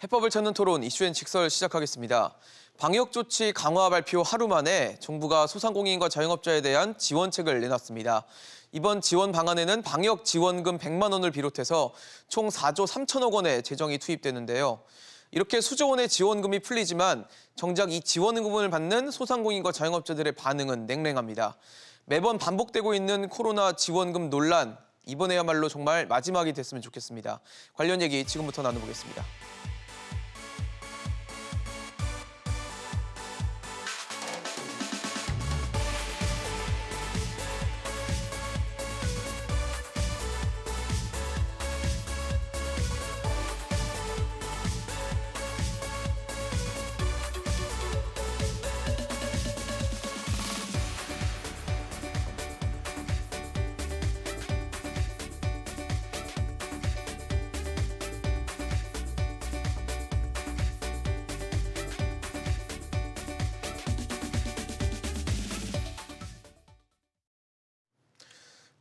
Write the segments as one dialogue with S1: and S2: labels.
S1: 해법을 찾는 토론 이슈앤 직설 시작하겠습니다. 방역 조치 강화 발표 하루 만에 정부가 소상공인과 자영업자에 대한 지원책을 내놨습니다. 이번 지원 방안에는 방역 지원금 100만 원을 비롯해서 총 4조 3천억 원의 재정이 투입되는데요. 이렇게 수조 원의 지원금이 풀리지만 정작 이 지원금을 받는 소상공인과 자영업자들의 반응은 냉랭합니다. 매번 반복되고 있는 코로나 지원금 논란, 이번에야말로 정말 마지막이 됐으면 좋겠습니다. 관련 얘기 지금부터 나눠보겠습니다.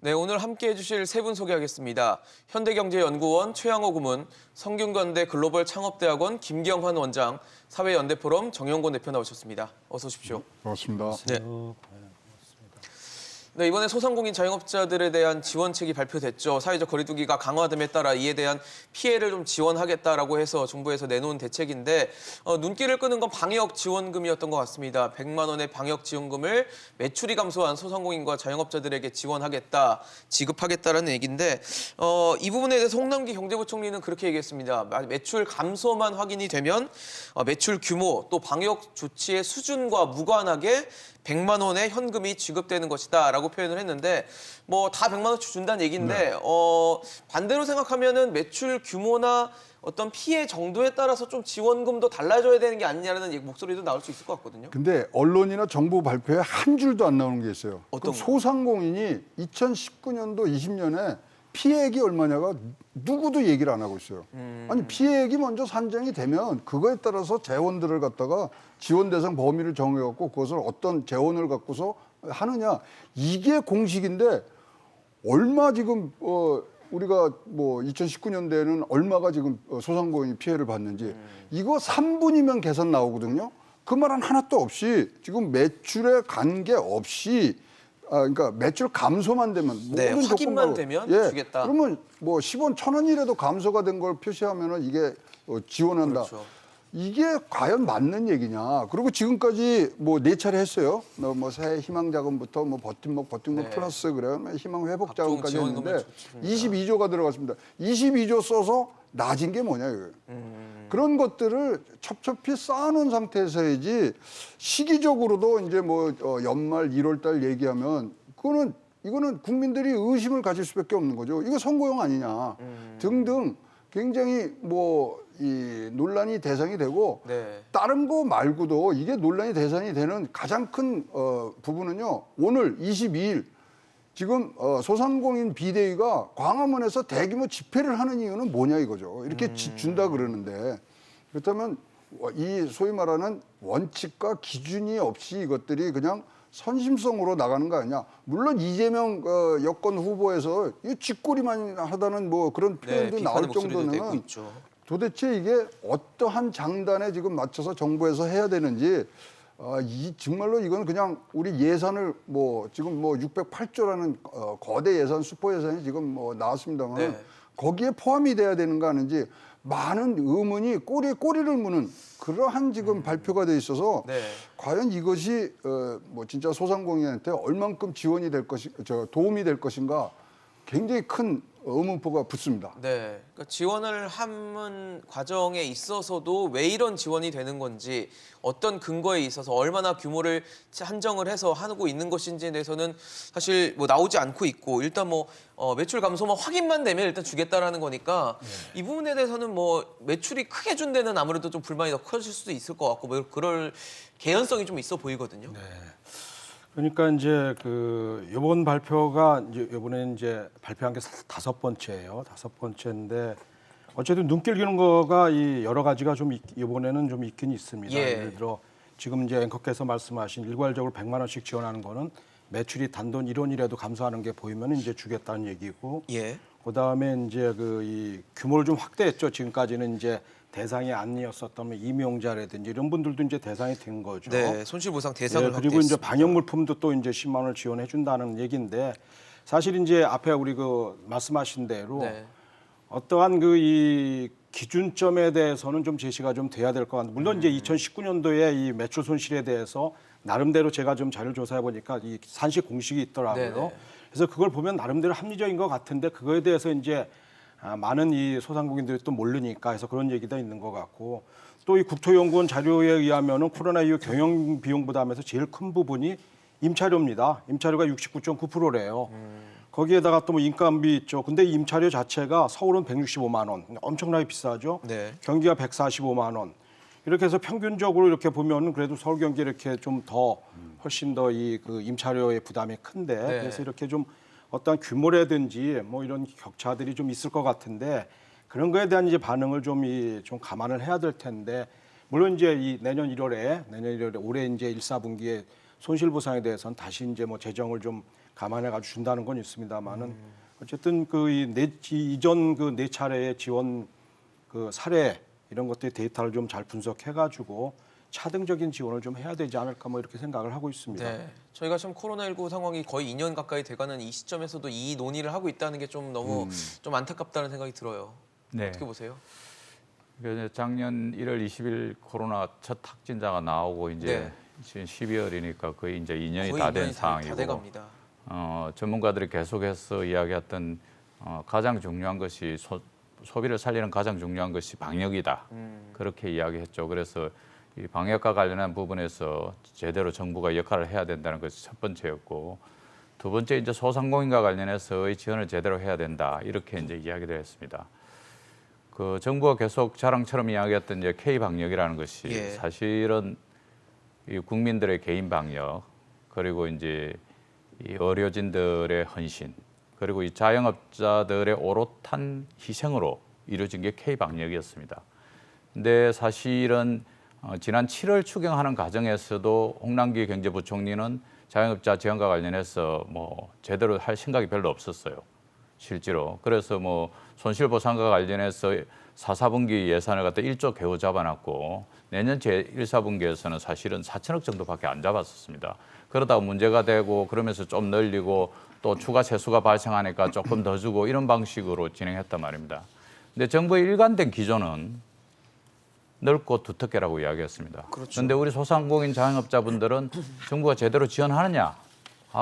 S1: 네, 오늘 함께해 주실 세 분 소개하겠습니다. 현대경제연구원 최양호 고문, 성균관대 글로벌 창업대학원 김경환 원장, 사회연대포럼 정영곤 대표 나오셨습니다. 어서 오십시오.
S2: 반갑습니다.
S1: 네. 네, 이번에 소상공인 자영업자들에 대한 지원책이 발표됐죠. 사회적 거리두기가 강화됨에 따라 이에 대한 피해를 좀 지원하겠다라고 해서 정부에서 내놓은 대책인데 눈길을 끄는 건 방역 지원금이었던 것 같습니다. 100만 원의 방역 지원금을 매출이 감소한 소상공인과 자영업자들에게 지원하겠다, 지급하겠다라는 얘기인데 이 부분에 대해서 홍남기 경제부총리는 그렇게 얘기했습니다. 매출 감소만 확인이 되면 매출 규모 또 방역 조치의 수준과 무관하게 100만 원의 현금이 지급되는 것이다라고 표현을 했는데 다 100만 원치 준다는 얘기인데 반대로 생각하면은 매출 규모나 어떤 피해 정도에 따라서 좀 지원금도 달라져야 되는 게 아니냐는 목소리도 나올 수 있을 것 같거든요.
S2: 근데 언론이나 정부 발표에 한 줄도 안 나오는 게 있어요.
S1: 어떤
S2: 소상공인이 2019년도 20년에 피해액이 얼마냐가 누구도 얘기를 안 하고 있어요. 아니 피해액이 먼저 산정이 되면 그거에 따라서 재원들을 갖다가 지원 대상 범위를 정해갖고 그것을 어떤 재원을 갖고서 하느냐 이게 공식인데 얼마 지금 우리가 2019년대에는 얼마가 지금 소상공인이 피해를 받는지 이거 3분이면 계산 나오거든요. 그 말은 하나도 없이 지금 매출에 관계 없이 그러니까 매출 감소만 되면 모든
S1: 확인만
S2: 조건만
S1: 되면 주겠다.
S2: 그러면 10원 1,000원이라도 감소가 된 걸 표시하면은 이게 지원한다.
S1: 그렇죠.
S2: 이게 과연 맞는 얘기냐? 그리고 지금까지 4차례 했어요. 새해 희망 자금부터 버팀목
S1: 네.
S2: 플러스 그래요. 희망 회복 자금까지 했는데
S1: 줬습니다.
S2: 22조가 들어갔습니다. 22조 써서 낮은 게 뭐냐 이거예요. 그런 것들을 첩첩히 쌓아놓은 상태에서야지 시기적으로도 이제 연말 1월 달 얘기하면 이거는 국민들이 의심을 가질 수밖에 없는 거죠. 이거 선거용 아니냐 등등 굉장히 이 논란이 대상이 되고 다른 거 말고도 이게 논란이 대상이 되는 가장 큰 부분은요. 오늘 22일 지금 소상공인 비대위가 광화문에서 대규모 집회를 하는 이유는 뭐냐 이거죠. 이렇게 준다 그러는데 그렇다면 이 소위 말하는 원칙과 기준이 없이 이것들이 그냥 선심성으로 나가는 거 아니냐. 물론 이재명 여권 후보에서 이 쥐꼬리만 하다는 그런 표현도 나올 정도는 도대체 이게 어떠한 장단에 지금 맞춰서 정부에서 해야 되는지 정말로 이건 그냥 우리 예산을 지금 608조라는 거대 예산 슈퍼 예산이 지금 나왔습니다만 거기에 포함이 돼야 되는가 하는지 많은 의문이 꼬리에 꼬리를 무는 그러한 지금 발표가 돼 있어서 과연 이것이 진짜 소상공인한테 얼만큼 지원이 될 도움이 될 것인가 굉장히 큰 의문표가 붙습니다.
S1: 네, 그러니까 지원을 하는 과정에 있어서도 왜 이런 지원이 되는 건지 어떤 근거에 있어서 얼마나 규모를 한정을 해서 하고 있는 것인지에 대해서는 사실 나오지 않고 있고 일단 매출 감소만 확인만 되면 일단 주겠다라는 거니까 이 부분에 대해서는 매출이 크게 준 데는 아무래도 좀 불만이 더 커질 수도 있을 것 같고 그럴 개연성이 좀 있어 보이거든요.
S3: 네. 그러니까 이제 이번 발표가 이번에 이제 발표한 게 5번째예요. 5번째인데 어쨌든 눈길 기는 거가 이 여러 가지가 좀 이번에는 좀 있긴 있습니다. 예를 들어 지금 이제 앵커께서 말씀하신 일괄적으로 100만 원씩 지원하는 거는 매출이 단돈 1원이라도 감소하는 게 보이면 이제 주겠다는 얘기고. 그다음에 이제 이 규모를 좀 확대했죠. 지금까지는 이제 대상이 아니었었던 임용자라든지 이런 분들도 이제 대상이 된 거죠.
S1: 네, 손실보상 대상을
S3: 그리고 이제
S1: 확대했습니다.
S3: 방역 물품도 또 이제 10만 원을 지원해 준다는 얘기인데 사실 이제 앞에 우리 그 말씀하신 대로
S1: 네.
S3: 어떠한 그 이 기준점에 대해서는 좀 제시가 좀 돼야 될 것 같은데 물론 이제 2019년도에 이 매출 손실에 대해서 나름대로 제가 좀 자료 조사해 보니까 이 산식 공식이 있더라고요.
S1: 네네.
S3: 그래서 그걸 보면 나름대로 합리적인 것 같은데 그거에 대해서 이제 많은 이 소상공인들이 또 모르니까 해서 그런 얘기도 있는 것 같고 또 이 국토연구원 자료에 의하면은 코로나 이후 경영 비용 부담에서 제일 큰 부분이 임차료입니다. 임차료가 69.9%래요. 거기에다가 또 뭐 인건비 있죠. 근데 임차료 자체가 서울은 165만 원, 엄청나게 비싸죠.
S1: 네.
S3: 경기가 145만 원. 이렇게 해서 평균적으로 이렇게 보면은 그래도 서울 경기 이렇게 좀 더 훨씬 더 이 그 임차료의 부담이 큰데
S1: 네.
S3: 그래서 이렇게 좀 어떤 규모라든지 뭐 이런 격차들이 좀 있을 것 같은데 그런 거에 대한 이제 반응을 좀 감안을 해야 될 텐데 물론 이제 이 내년 1월에 올해 이제 1, 4분기에 손실 보상에 대해서는 다시 이제 뭐 재정을 좀 감안해 가지고 준다는 건 있습니다만은 어쨌든 그 이전 그 네 차례의 지원 그 사례 이런 것들 데이터를 좀 잘 분석해 가지고 차등적인 지원을 좀 해야 되지 않을까 뭐 이렇게 생각을 하고 있습니다.
S1: 네. 저희가 참 코로나19 상황이 거의 2년 가까이 돼가는 이 시점에서도 이 논의를 하고 있다는 게 좀 너무 좀 안타깝다는 생각이 들어요.
S4: 네.
S1: 어떻게 보세요?
S4: 그래서 작년 1월 20일 코로나 첫 확진자가 나오고 이제
S1: 네.
S4: 지금 12월이니까 거의 이제 2년이
S1: 거의
S4: 다 된
S1: 2년이 다
S4: 상황이고
S1: 돼갑니다.
S4: 전문가들이 계속해서 이야기했던 가장 중요한 것이 소비를 살리는 가장 중요한 것이 방역이다. 그렇게 이야기했죠. 그래서 이 방역과 관련한 부분에서 제대로 정부가 역할을 해야 된다는 것이 첫 번째였고 두 번째 이제 소상공인과 관련해서의 지원을 제대로 해야 된다. 이렇게 이제 이야기를 했습니다. 그 정부가 계속 자랑처럼 이야기했던 이제 K 방역이라는 것이
S1: 예.
S4: 사실은 이 국민들의 개인 방역 그리고 이제 이 의료진들의 헌신 그리고 이 자영업자들의 오롯한 희생으로 이루어진 게 K 방역이었습니다. 근데 사실은 지난 7월 추경하는 과정에서도 홍남기 경제부총리는 자영업자 지원과 관련해서 뭐 제대로 할 생각이 별로 없었어요. 실제로. 그래서 뭐 손실보상과 관련해서 4, 4분기 예산을 갖다 1조 개우 잡아놨고 내년 제1, 4분기에서는 사실은 4천억 정도밖에 안 잡았었습니다. 그러다가 문제가 되고 그러면서 좀 늘리고 또 추가 세수가 발생하니까 조금 더 주고 이런 방식으로 진행했단 말입니다. 근데 정부의 일관된 기조는 넓고 두텁게라고 이야기했습니다. 그런데 우리 소상공인 자영업자분들은 정부가 제대로 지원하느냐와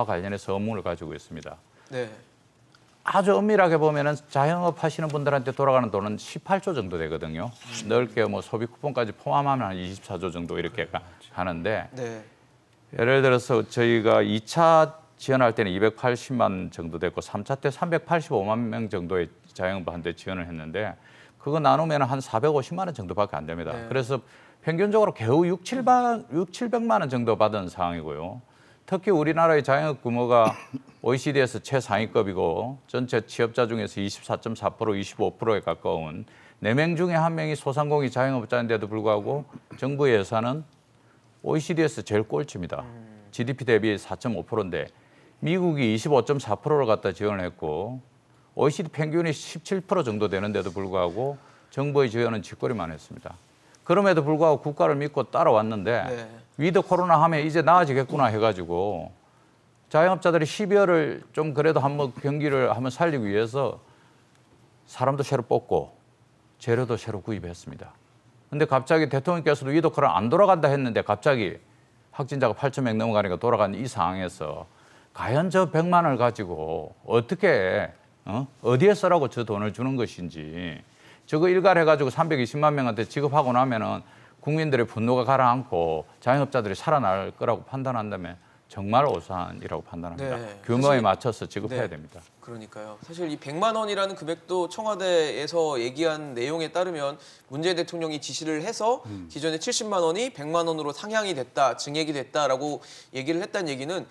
S4: 관련해서 의문을 가지고 있습니다.
S1: 네.
S4: 아주 엄밀하게 보면은 자영업 하시는 분들한테 돌아가는 돈은 18조 정도 되거든요. 넓게 뭐 소비 쿠폰까지 포함하면 한 24조 정도 이렇게 하는데
S1: 네.
S4: 예를 들어서 저희가 2차 지원할 때는 280만 정도 됐고 3차 때 385만 명 정도의 자영업한테 지원을 했는데 그거 나누면 한 450만 원 정도밖에 안 됩니다.
S1: 네.
S4: 그래서 평균적으로 겨우 700만 원 정도 받은 상황이고요. 특히 우리나라의 자영업 규모가 OECD에서 최상위급이고 전체 취업자 중에서 24.4%, 25%에 가까운 4명 중에 1명이 소상공인 자영업자인데도 불구하고 정부 예산은 OECD에서 제일 꼴찌입니다. GDP 대비 4.5%인데 미국이 25.4%를 갖다 지원을 했고 OECD 평균이 17% 정도 되는데도 불구하고 정부의 지원은 쥐꼬리만 했습니다. 그럼에도 불구하고 국가를 믿고 따라왔는데
S1: 네.
S4: 위드 코로나 하면 이제 나아지겠구나 해가지고 자영업자들이 12월을 좀 그래도 한번 경기를 한번 살리기 위해서 사람도 새로 뽑고 재료도 새로 구입했습니다. 근데 갑자기 대통령께서도 위드 코로나 안 돌아간다 했는데 갑자기 확진자가 8,000명 넘어가니까 돌아간 이 상황에서 과연 저 100만 원을 가지고 어떻게 어디에 쓰라고 저 돈을 주는 것인지 저거 일괄해가지고 320만 명한테 지급하고 나면은 국민들의 분노가 가라앉고 자영업자들이 살아날 거라고 판단한다면 정말 오산이라고 판단합니다.
S1: 네.
S4: 규모에
S1: 사실-
S4: 맞춰서 지급해야
S1: 네.
S4: 됩니다.
S1: 그러니까요. 사실 이 100만 원이라는 금액도 청와대에서 얘기한 내용에 따르면 문재인 대통령이 지시를 해서 기존의 70만 원이 100만 원으로 상향이 됐다, 증액이 됐다라고 얘기를 했다는 얘기는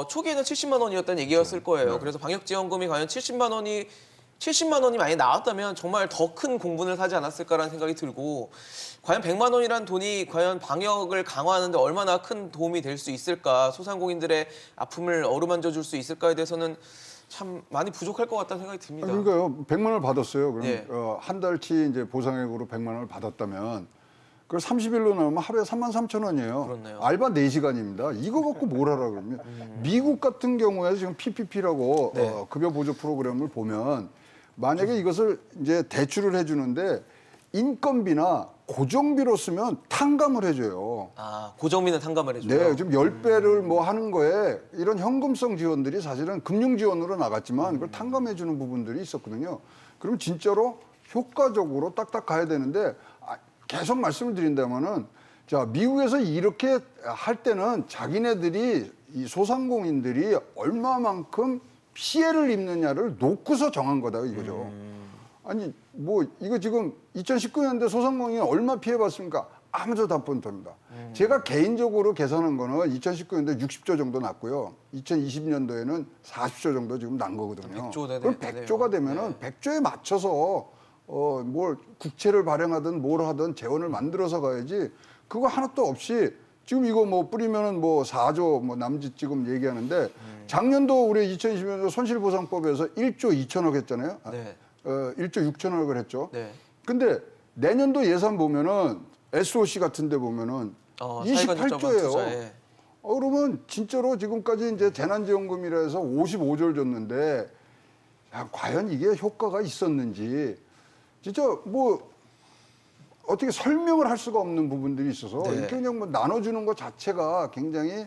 S1: 초기에는 70만 원이었다는 얘기였을 거예요. 그래서 방역지원금이 과연 70만 원이 많이 나왔다면 정말 더 큰 공분을 사지 않았을까라는 생각이 들고 과연 100만 원이라는 돈이 과연 방역을 강화하는 데 얼마나 큰 도움이 될 수 있을까 소상공인들의 아픔을 어루만져 줄 수 있을까에 대해서는 참 많이 부족할 것 같다는 생각이 듭니다.
S2: 그러니까요. 100만 원을 받았어요. 그럼
S1: 예.
S2: 한 달치 이제 보상액으로 100만 원을 받았다면 그걸 30일로 나오면 하루에 33,000원이에요.
S1: 그렇네요.
S2: 알바 4시간입니다. 이거 갖고 뭘 하라 그러면 미국 같은 경우에 지금 PPP라고
S1: 네.
S2: 급여 보조 프로그램을 보면 만약에 이것을 이제 대출을 해주는데 인건비나 고정비로 쓰면 탕감을 해줘요.
S1: 아, 고정비는 탕감을 해줘요.
S2: 네, 지금 10배를 뭐 하는 거에 이런 현금성 지원들이 사실은 금융 지원으로 나갔지만 그걸 탕감해 주는 부분들이 있었거든요. 그럼 진짜로 효과적으로 딱딱 가야 되는데 계속 말씀을 드린다면은 자, 미국에서 이렇게 할 때는 자기네들이 이 소상공인들이 얼마만큼 피해를 입느냐를 놓고서 정한 거다 이거죠. 아니 뭐 이거 지금 2019년대 소상공인이 얼마 피해봤습니까? 아무도 답 못합니다. 제가 개인적으로 계산한 거는 2019년도에 60조 정도 났고요. 2020년도에는 40조 정도 지금 난 거거든요.
S1: 100조 되네,
S2: 그럼 100조가 되면은 100조에 맞춰서 뭘 국채를 발행하든 뭘 하든 재원을 만들어서 가야지 그거 하나도 없이 지금 이거 뭐 뿌리면은 뭐 4조 뭐 남짓 지금 얘기하는데 작년도 우리 2020년도 손실보상법에서 1조 2천억 했잖아요.
S1: 네.
S2: 1조 6천억을 했죠.
S1: 네.
S2: 근데 내년도 예산 보면은 SOC 같은 데 보면은
S1: 사회간접자본
S2: 28조예요.
S1: 투자에.
S2: 그러면 진짜로 지금까지 이제 재난지원금이라 해서 55조를 줬는데 야, 과연 이게 효과가 있었는지 진짜 뭐 어떻게 설명을 할 수가 없는 부분들이 있어서
S1: 네.
S2: 이렇게 그냥 뭐 나눠주는 것 자체가 굉장히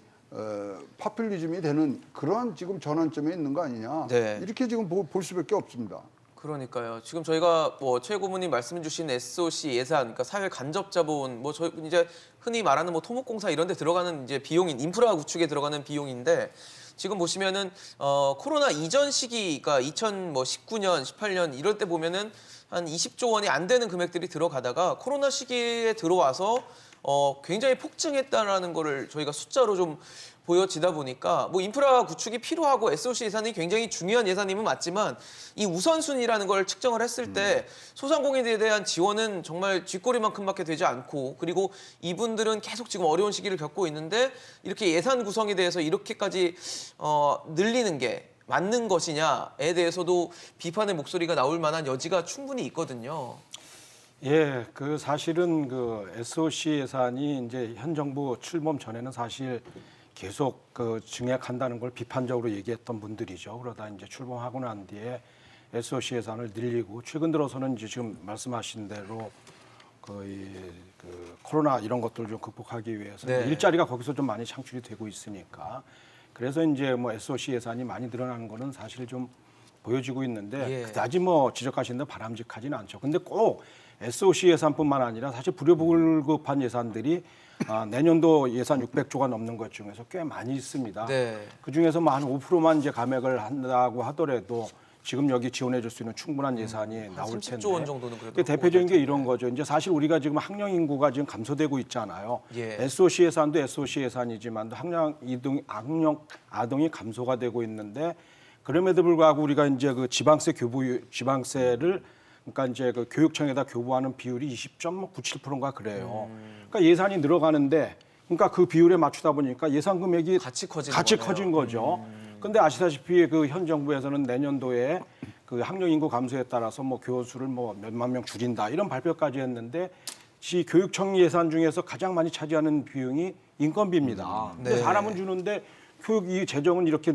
S2: 파퓰리즘이 되는 그런 지금 전환점에 있는 거 아니냐
S1: 네.
S2: 이렇게 지금 볼 수밖에 없습니다.
S1: 그러니까요. 지금 저희가 뭐 최 고문님 말씀 주신 SOC 예산, 그러니까 사회 간접 자본, 뭐 저희 이제 흔히 말하는 뭐 토목공사 이런 데 들어가는 이제 비용인 인프라 구축에 들어가는 비용인데 지금 보시면은 코로나 이전 시기가 2019년, 18년 이럴 때 보면은 한 20조 원이 안 되는 금액들이 들어가다가 코로나 시기에 들어와서 굉장히 폭증했다라는 거를 저희가 숫자로 좀 보여지다 보니까 뭐 인프라 구축이 필요하고 SOC 예산이 굉장히 중요한 예산임은 맞지만 이 우선순위라는 걸 측정을 했을 때 소상공인들에 대한 지원은 정말 쥐꼬리만큼밖에 되지 않고 그리고 이분들은 계속 지금 어려운 시기를 겪고 있는데 이렇게 예산 구성에 대해서 이렇게까지 늘리는 게 맞는 것이냐에 대해서도 비판의 목소리가 나올 만한 여지가 충분히 있거든요.
S3: 예, 그 사실은 그 SOC 예산이 이제 현 정부 출범 전에는 사실 계속 그 증액한다는 걸 비판적으로 얘기했던 분들이죠. 그러다 이제 출범하고 난 뒤에 SOC 예산을 늘리고 최근 들어서는 이제 지금 말씀하신 대로 거의 그 코로나 이런 것들을 좀 극복하기 위해서
S1: 네.
S3: 일자리가 거기서 좀 많이 창출이 되고 있으니까 그래서 이제 뭐 SOC 예산이 많이 늘어나는 거는 사실 좀 보여지고 있는데
S1: 예.
S3: 그다지 뭐 지적하신 대로 바람직하지는 않죠. 근데 꼭 SOC 예산뿐만 아니라 사실 불효불급한 예산들이 내년도 예산 600조가 넘는 것 중에서 꽤 많이 있습니다.
S1: 네.
S3: 그 중에서 뭐 한 5%만 이제 감액을 한다고 하더라도 지금 여기 지원해 줄 수 있는 충분한 예산이 나올
S1: 30조
S3: 텐데.
S1: 원 정도는 그래도
S3: 그게 대표적인 게 이런 거죠. 이제 사실 우리가 지금 학령 인구가 지금 감소되고 있잖아요.
S1: 예.
S3: SOC 예산도 SOC 예산이지만 학령 아동이 감소가 되고 있는데 그럼에도 불구하고 우리가 이제 그 지방세를 그러니까 이제 그 교육청에다 교부하는 비율이 20.97%인가 그래요. 그러니까 예산이 늘어가는데 그러니까 그 비율에 맞추다 보니까 예산 금액이
S1: 같이 커지는 거네요.
S3: 커진 거죠. 근데 아시다시피 그 현 정부에서는 내년도에 그 학령 인구 감소에 따라서 뭐 교수를 뭐 몇만 명 줄인다 이런 발표까지 했는데 시 교육청 예산 중에서 가장 많이 차지하는 비용이 인건비입니다. 근데
S1: 네.
S3: 사람은 주는데 교육 이 재정은 이렇게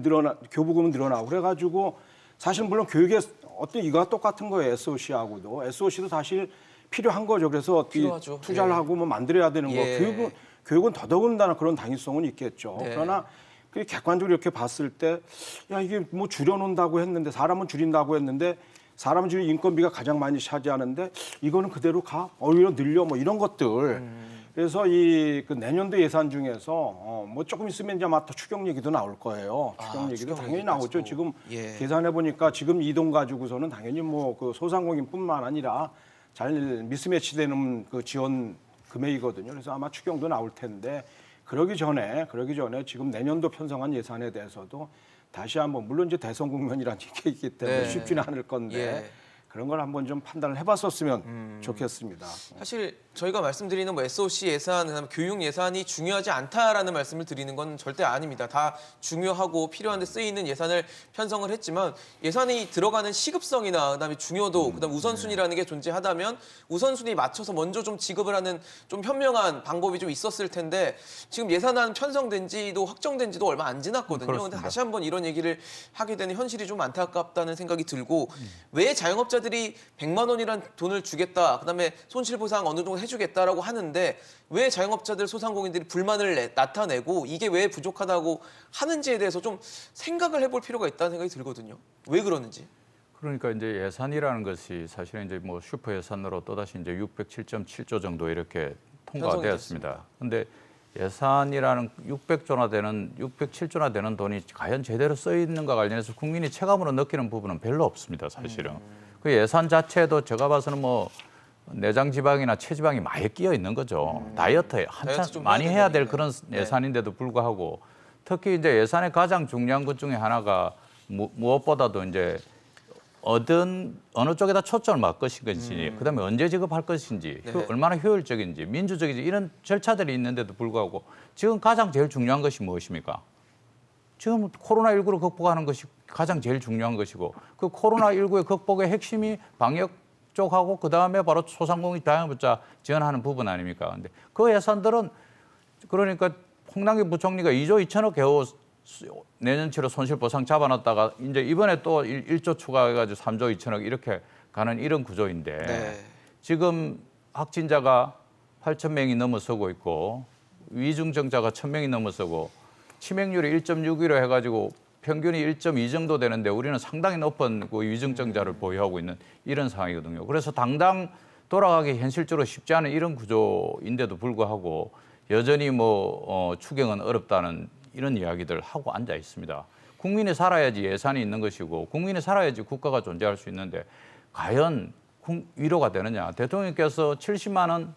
S3: 교부금은 늘어나고 그래가지고 사실 물론 교육에 어떤 이거와 똑같은 거예요. SOC하고도 SOC도 사실 필요한 거죠. 그래서
S1: 필요하죠.
S3: 투자를
S1: 예.
S3: 하고 뭐 만들어야 되는
S1: 예.
S3: 거. 교육은 더더군다나 그런 당위성은 있겠죠.
S1: 네.
S3: 그러나 그 객관적으로 이렇게 봤을 때 야 이게 뭐 줄여놓는다고 했는데 사람은 줄인다고 했는데 사람은 지금 인건비가 가장 많이 차지하는데 이거는 그대로 가 오히려 늘려 뭐 이런 것들. 그래서 이 그 내년도 예산 중에서 뭐 조금 있으면 이제 아마 추경 얘기도 나올 거예요. 추경 얘기도
S1: 추경
S3: 당연히
S1: 얘기까지도.
S3: 나오죠. 지금
S1: 예.
S3: 계산해 보니까 지금 이 돈 가지고서는 당연히 뭐 그 소상공인뿐만 아니라 잘 미스매치되는 그 지원 금액이거든요. 그래서 아마 추경도 나올 텐데 그러기 전에 지금 내년도 편성한 예산에 대해서도 다시 한번 물론 이제 대선 국면이라는 얘기가 있기 때문에
S1: 네.
S3: 쉽지는 않을 건데
S1: 예.
S3: 그런 걸 한번 좀 판단을 해봤었으면 좋겠습니다.
S1: 사실 저희가 말씀드리는 뭐 SOC 예산, 그다음에 교육 예산이 중요하지 않다라는 말씀을 드리는 건 절대 아닙니다. 다 중요하고 필요한 데 쓰이는 예산을 편성을 했지만 예산이 들어가는 시급성이나 그다음에 중요도, 그다음 우선순위라는 게 존재하다면 우선순위 맞춰서 먼저 좀 지급을 하는 좀 현명한 방법이 좀 있었을 텐데 지금 예산안 편성된 지도 확정된 지도 얼마 안 지났거든요. 근데 다시 한번 이런 얘기를 하게 되는 현실이 좀 안타깝다는 생각이 들고 왜 자영업자들이 100만 원이란 돈을 주겠다, 그다음에 손실보상 어느 정도 해주겠다라고 하는데 왜 자영업자들 소상공인들이 불만을 나타내고 이게 왜 부족하다고 하는지에 대해서 좀 생각을 해볼 필요가 있다는 생각이 들거든요. 왜 그러는지.
S4: 그러니까 이제 예산이라는 것이 사실은 이제 뭐 슈퍼 예산으로 또다시 이제 607.7조 정도 이렇게 통과되었습니다. 그런데 예산이라는 607조나 되는 돈이 과연 제대로 쓰여 있는가 관련해서 국민이 체감으로 느끼는 부분은 별로 없습니다, 사실은. 그 예산 자체도 제가 봐서는 뭐 내장 지방이나 체지방이 많이 끼어 있는 거죠. 다이어트에 한참
S1: 좀
S4: 많이
S1: 해야
S4: 해야 될
S1: 되니까요.
S4: 그런
S1: 네.
S4: 예산인데도 불구하고 특히 이제 예산의 가장 중요한 것 중에 하나가 무엇보다도 이제 어느 쪽에다 초점을 맞을 것인지, 그다음에 언제 지급할 것인지,
S1: 네.
S4: 얼마나 효율적인지, 민주적인지 이런 절차들이 있는데도 불구하고 지금 가장 제일 중요한 것이 무엇입니까? 지금 코로나19를 극복하는 것이 가장 제일 중요한 것이고 그 코로나19의 극복의 핵심이 방역 쪽하고 그다음에 바로 소상공인 자영업자 지원하는 부분 아닙니까? 근데 그 예산들은 그러니까 홍남기 부총리가 2조 2천억 겨우 내년치로 손실보상 잡아놨다가 이제 이번에 또 1조 추가해가지고 3조 2천억 이렇게 가는 이런 구조인데
S1: 네.
S4: 지금 확진자가 8천 명이 넘어서고 있고 위중증자가 1,000명이 넘어서고 치명률이 1.61로 해가지고 평균이 1.2 정도 되는데 우리는 상당히 높은 그 위중증자를 보유하고 있는 이런 상황이거든요. 그래서 당장 돌아가기 현실적으로 쉽지 않은 이런 구조인데도 불구하고 여전히 추경은 어렵다는 이런 이야기들 하고 앉아 있습니다. 국민이 살아야지 예산이 있는 것이고 국민이 살아야지 국가가 존재할 수 있는데 과연 위로가 되느냐. 대통령께서 70만 원,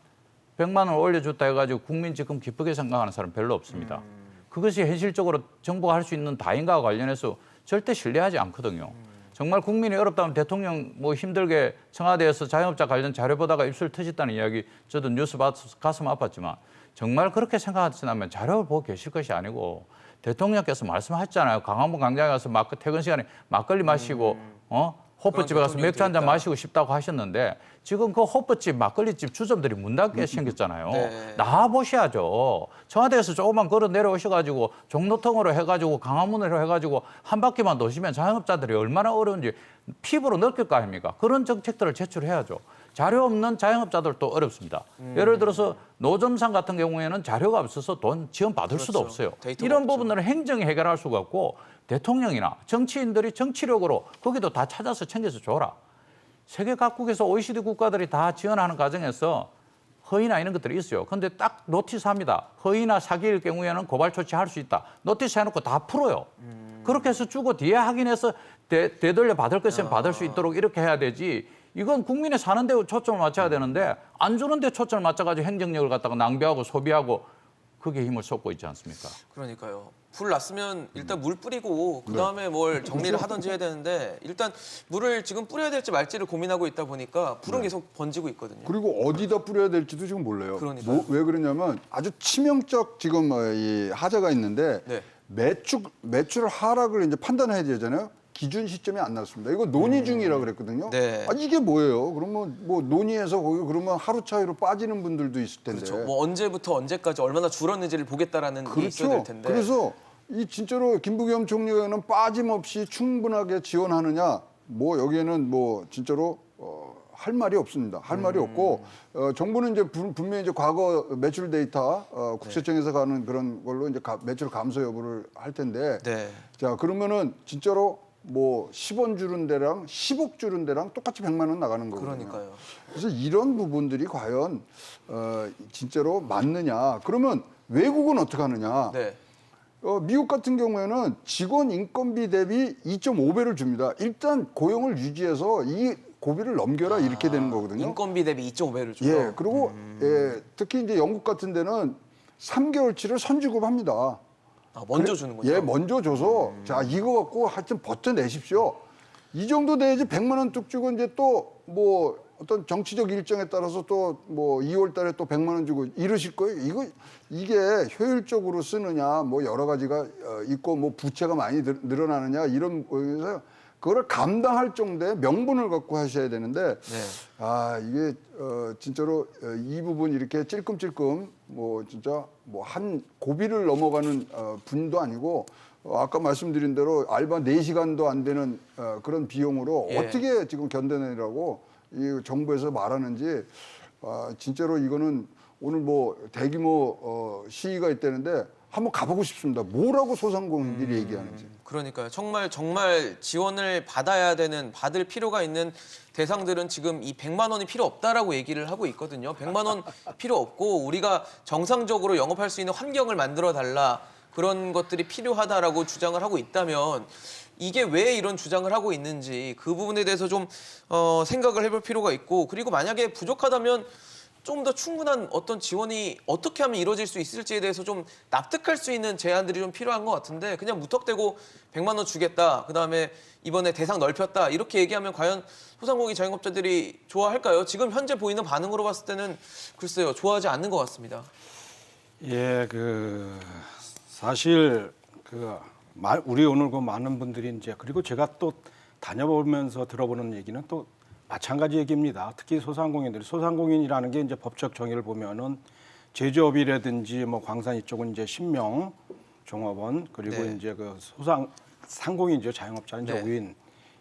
S4: 100만 원 올려줬다 해가지고 국민 지금 기쁘게 생각하는 사람 별로 없습니다. 그것이 현실적으로 정부가 할 수 있는 다인가와 관련해서 절대 신뢰하지 않거든요. 정말 국민이 어렵다면 대통령 힘들게 청와대에서 자영업자 관련 자료 보다가 입술 터졌다는 이야기 저도 뉴스 봐서 가슴 아팠지만 정말 그렇게 생각하시다면 자료를 보고 계실 것이 아니고 대통령께서 말씀하셨잖아요. 강화문 광장에 가서 퇴근 시간에 막걸리 마시고 호프집에 가서 맥주 한 잔 마시고 싶다고 하셨는데 지금 그 호프집, 막걸리집 주점들이 문 닫게 생겼잖아요.
S1: 네.
S4: 나와보셔야죠. 청와대에서 조금만 걸어 내려오셔가지고 종로통으로 해가지고 강화문으로 해가지고 한 바퀴만 도시면 자영업자들이 얼마나 어려운지 피부로 느낄 거 아닙니까? 그런 정책들을 제출해야죠. 자료 없는 자영업자들도 어렵습니다. 예를 들어서 노점상 같은 경우에는 자료가 없어서 돈 지원 받을 수도 없어요.
S1: 데이터가
S4: 이런
S1: 없죠.
S4: 부분들은 행정이 해결할 수가 없고 대통령이나 정치인들이 정치력으로 거기도 다 찾아서 챙겨서 줘라. 세계 각국에서 OECD 국가들이 다 지원하는 과정에서 허위나 이런 것들이 있어요. 그런데 딱 노티스합니다. 허위나 사기일 경우에는 고발 조치할 수 있다. 노티스 해놓고 다 풀어요. 그렇게 해서 주고 뒤에 확인해서 되돌려 받을 것은 받을 수 있도록 이렇게 해야 되지. 이건 국민이 사는 데 초점을 맞춰야 되는데 안 주는 데 초점을 맞춰가지고 행정력을 갖다가 낭비하고 소비하고 그게 힘을 쏟고 있지 않습니까?
S1: 그러니까요. 불 났으면 일단 물 뿌리고 그다음에 뭘 정리를 하든지 해야 되는데 일단 물을 지금 뿌려야 될지 말지를 고민하고 있다 보니까 불은 계속 번지고 있거든요.
S2: 그리고 어디다 뿌려야 될지도 지금 몰라요.
S1: 그러니까요.
S2: 왜 그러냐면 아주 치명적 지금 이 하자가 있는데
S1: 네.
S2: 매출 하락을 이제 판단해야 되잖아요. 기준 시점이 안 났습니다. 이거 논의 중이라 그랬거든요.
S1: 네.
S2: 이게 뭐예요? 그러면 뭐 논의해서 거기 그러면 하루 차이로 빠지는 분들도 있을 텐데.
S1: 그렇죠. 뭐 언제부터 언제까지 얼마나 줄었는지를 보겠다라는 게 있어야 될 텐데.
S2: 그래서 이 진짜로 김부겸 총리는 빠짐없이 충분하게 지원하느냐, 뭐 여기에는 뭐 진짜로 할 말이 없습니다. 할 말이 없고 정부는 이제 분명히 이제 과거 매출 데이터 국세청에서 가는 그런 걸로 이제 매출 감소 여부를 할 텐데.
S1: 네.
S2: 자 그러면은 진짜로 뭐 10원 주는 데랑 10억 주는 데랑 똑같이 100만 원 나가는 거거든요.
S1: 그러니까요.
S2: 그래서 이런 부분들이 과연 진짜로 맞느냐? 그러면 외국은 어떻게 하느냐?
S1: 네.
S2: 미국 같은 경우에는 직원 인건비 대비 2.5배를 줍니다. 일단 고용을 유지해서 이 고비를 넘겨라 이렇게 되는 거거든요.
S1: 인건비 대비 2.5배를 줘요.
S2: 예, 그리고 특히 이제 영국 같은 데는 3개월치를 선지급합니다.
S1: 먼저 주는군요.
S2: 예, 먼저 줘서 자 이거 갖고 하여튼 버텨내십시오. 이 정도 돼야지 100만 원 뚝 주고 이제 또 뭐 어떤 정치적 일정에 따라서 또 뭐 2월 달에 또 100만 원 주고 이러실 거예요. 이게 효율적으로 쓰느냐 뭐 여러 가지가 있고 뭐 부채가 많이 늘어나느냐 이런 거에서 그거를 감당할 정도의 명분을 갖고 하셔야 되는데 이게 진짜로 이 부분 이렇게 찔끔찔끔 뭐 진짜 뭐 한 고비를 넘어가는 분도 아니고 아까 말씀드린 대로 알바 4시간도 안 되는 그런 비용으로 어떻게 지금 견뎌내라고 이 정부에서 말하는지 진짜로 이거는 오늘 뭐 대규모 시위가 있다는데 한번 가보고 싶습니다. 뭐라고 소상공인들이 얘기하는지.
S1: 그러니까요. 정말 지원을 받을 필요가 있는 대상들은 지금 이 100만 원이 필요 없다라고 얘기를 하고 있거든요. 100만 원 필요 없고 우리가 정상적으로 영업할 수 있는 환경을 만들어 달라. 그런 것들이 필요하다라고 주장을 하고 있다면 이게 왜 이런 주장을 하고 있는지 그 부분에 대해서 좀 생각을 해볼 필요가 있고 그리고 만약에 부족하다면 좀 더 충분한 어떤 지원이 어떻게 하면 이루어질 수 있을지에 대해서 좀 납득할 수 있는 제안들이 좀 필요한 것 같은데 그냥 무턱대고 100만 원 주겠다. 그다음에 이번에 대상 넓혔다. 이렇게 얘기하면 과연 소상공인 자영업자들이 좋아할까요? 지금 현재 보이는 반응으로 봤을 때는 글쎄요. 좋아하지 않는 것 같습니다.
S3: 예, 사실 우리 오늘 많은 분들이 이제 그리고 제가 또 다녀보면서 들어보는 얘기는 또 마찬가지 얘기입니다. 특히 소상공인이라는 게 이제 법적 정의를 보면은 제조업이라든지 뭐 광산 이쪽은 이제 신명 종업원 그리고 이제 상공인이죠. 자영업자 이제 5인